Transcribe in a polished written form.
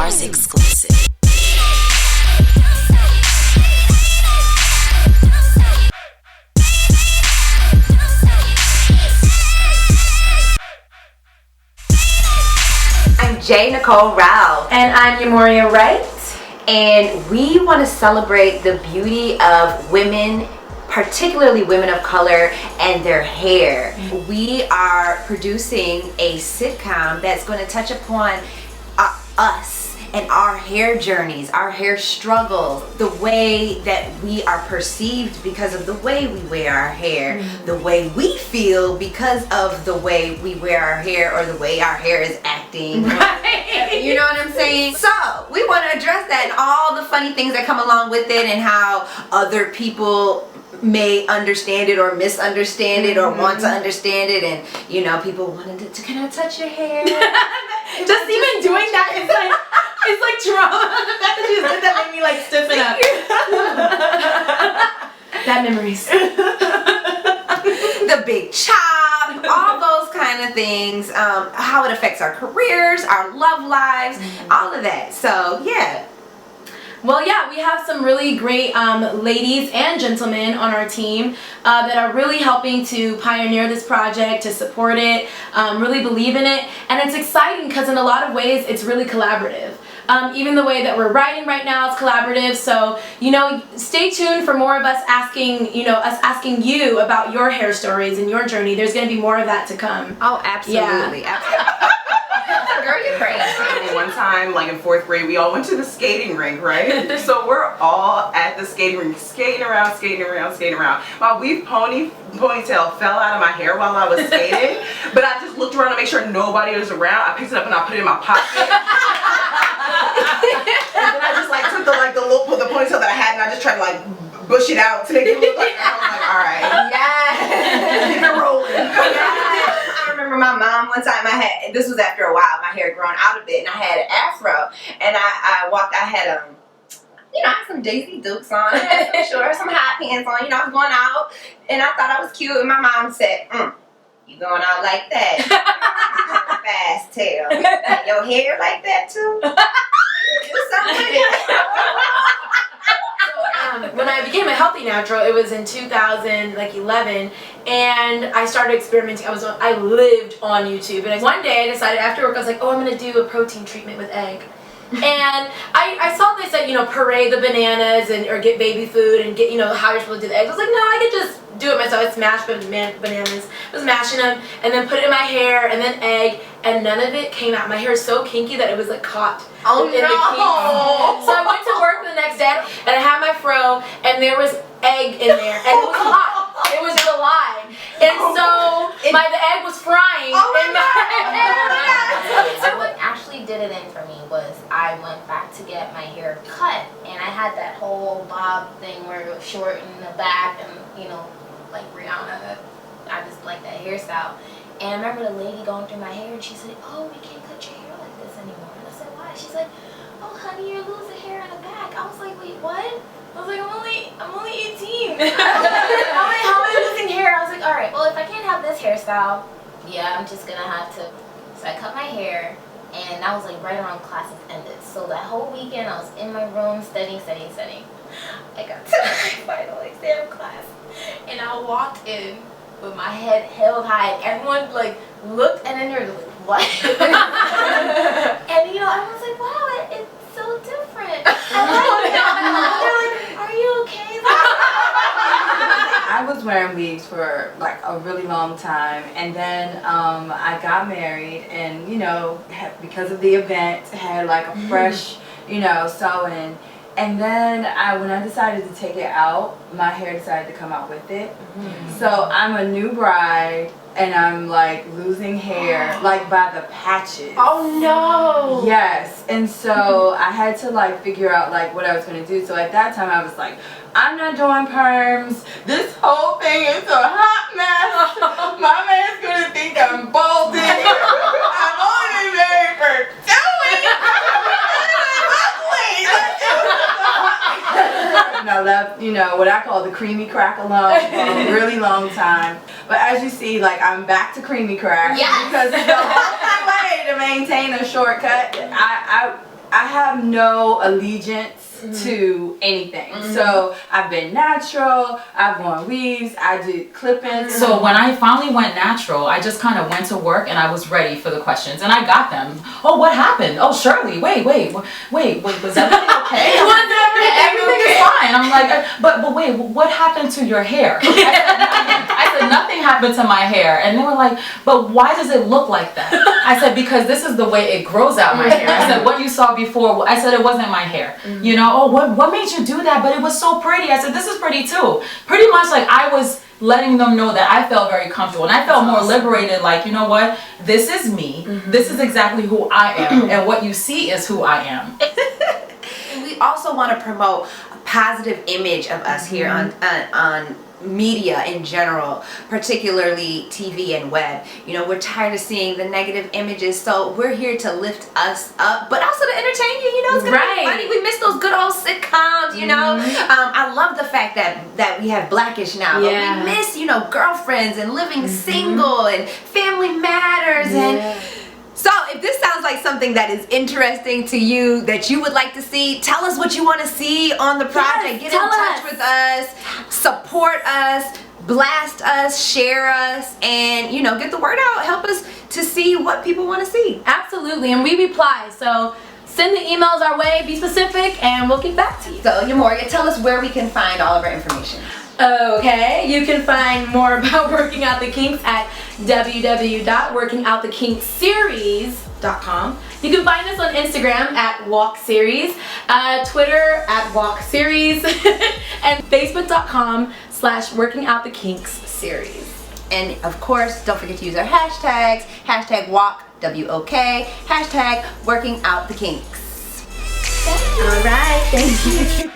iHandleBars exclusive. I'm J. Nicole Rao. And I'm Yamoria Wright. And we want to celebrate the beauty of women, particularly women of color, and their hair. We are producing a sitcom that's going to touch upon us and our hair journeys, our hair struggles, the way that we are perceived because of the way we wear our hair, the way we feel because of the way we wear our hair or the way our hair is acting. Right. You know what I'm saying? So we want to address that and all the funny things that come along with it, and how other people may understand it or misunderstand it or want to understand it, and you know, people wanted to can I touch your hair? Just even doing that is like, it's like trauma. The fact that you just did that made me like stiffen up. Bad memories. The big chop, all those kind of things, how it affects our careers, our love lives, all of that. So yeah. Well, yeah, we have some really great ladies and gentlemen on our team that are really helping to pioneer this project, to support it, really believe in it. And it's exciting because in a lot of ways it's really collaborative. Even the way that we're writing right now is collaborative. So, you know, stay tuned for more of us asking, us asking you about your hair stories and your journey. There's going to be more of that to come. Oh, absolutely. Yeah. Absolutely. Girl, you're crazy. One time, like in 4th grade, we all went to the skating rink, right? So we're all at the skating rink, skating around. My weave ponytail fell out of my hair while I was skating, but I just looked around to make sure nobody was around. I picked it up and I put it in my pocket. And then I just like took the ponytail that I had, and I just tried to like bush it out to make it look like, I was like, all right. Yes. Keep it rolling. I remember my mom one time, this was after a while, my hair grown out a bit, and I had an afro, and I had I had some Daisy Dukes on, I had some shorts, some hot pants on, I was going out, and I thought I was cute, and my mom said, you going out like that? Fast tail. Your hair like that too? Do something with it. When I became a healthy natural, it was in 2011, and I started experimenting. I lived on YouTube, and one day I decided after work, I was like, oh, I'm gonna do a protein treatment with egg. And I saw they said, puree the bananas or get baby food and get, how you're supposed to do the eggs. I was like, no, I could just do it myself. I smashed bananas. I was mashing them and then put it in my hair and then egg, and none of it came out. My hair is so kinky that it was like caught in the kinks. So I went to work the next day and I had my fro and there was egg in there and it was hot. It was July. And so the egg was frying in my hair. So what actually did it in for me was I went back to get my hair cut, and I had that whole bob thing where it was short in the back, and like Rihanna, I just like that hairstyle. And I remember the lady going through my hair, and she said, oh, we can't cut your hair like this anymore. And I said, why? She's like, oh honey, you're losing hair in the back. I was like, wait, what? I was like, I'm only 18. How am I losing hair? I was like, all right, well, if I can't have this hairstyle, yeah, I'm just gonna have to. So I cut my hair, and that was like right around classes ended. So that whole weekend, I was in my room studying. I got to my final exam class, and I walked in with my head held high, and everyone like looked, and then they're like, what? And I was like, wow, it's so different. They're like, are you okay? I was wearing wigs for like a really long time, and then I got married, and because of the event, had like a fresh sewing. And then when I decided to take it out, my hair decided to come out with it. So I'm a new bride, and I'm like losing hair like by the patches. Oh no! Yes, and so I had to like figure out like what I was gonna do. So at that time I was like, I'm not doing perms. This whole thing is a hot mess. My man's gonna think I'm balding. I'm only married for 2 weeks. And I left, what I call the creamy crack alone for a really long time. But as you see, like, I'm back to creamy crack. Yes. Because the only way to maintain a shortcut, I have no allegiance to anything. So I've been natural, I've worn weaves, I did clip-ins. So when I finally went natural, I just kind of went to work and I was ready for the questions and I got them. Oh, what happened? Oh, Shirley, wait, was everything okay? Everything is fine. I'm like, but wait, what happened to your hair? I said, nothing happened to my hair. And they were like, but why does it look like that? I said, because this is the way it grows out my hair. I said, what you saw before, I said, it wasn't my hair. You know, oh, what made you do that? But it was so pretty. I said, this is pretty too. Pretty much like I was letting them know that I felt very comfortable and I felt more liberated, like, you know what, this is me. This is exactly who I am, and what you see is who I am. And we also want to promote a positive image of us here on media in general, particularly TV and web. You know, we're tired of seeing the negative images, so we're here to lift us up, but also to entertain you. You know, it's gonna be funny. We miss those good old sitcoms. You know, I love the fact that we have Blackish now, but we miss, you know, Girlfriends and Living Single and Family Matters and. So if this sounds like something that is interesting to you, that you would like to see, tell us what you want to see on the project. Get in touch with us, support us, blast us, share us, and, you know, get the word out. Help us to see what people want to see. Absolutely, and we reply. So send the emails our way, be specific, and we'll get back to you. So, Yamoria, tell us where we can find all of our information. Okay, you can find more about Working Out the Kinks at www.workingoutthekinksseries.com. You can find us on Instagram at WalkSeries, Twitter at WalkSeries, and Facebook.com/WorkingOutTheKinksSeries. And of course, don't forget to use our hashtags, #WalkWOK, #WorkingOutTheKinks. All right, thank you.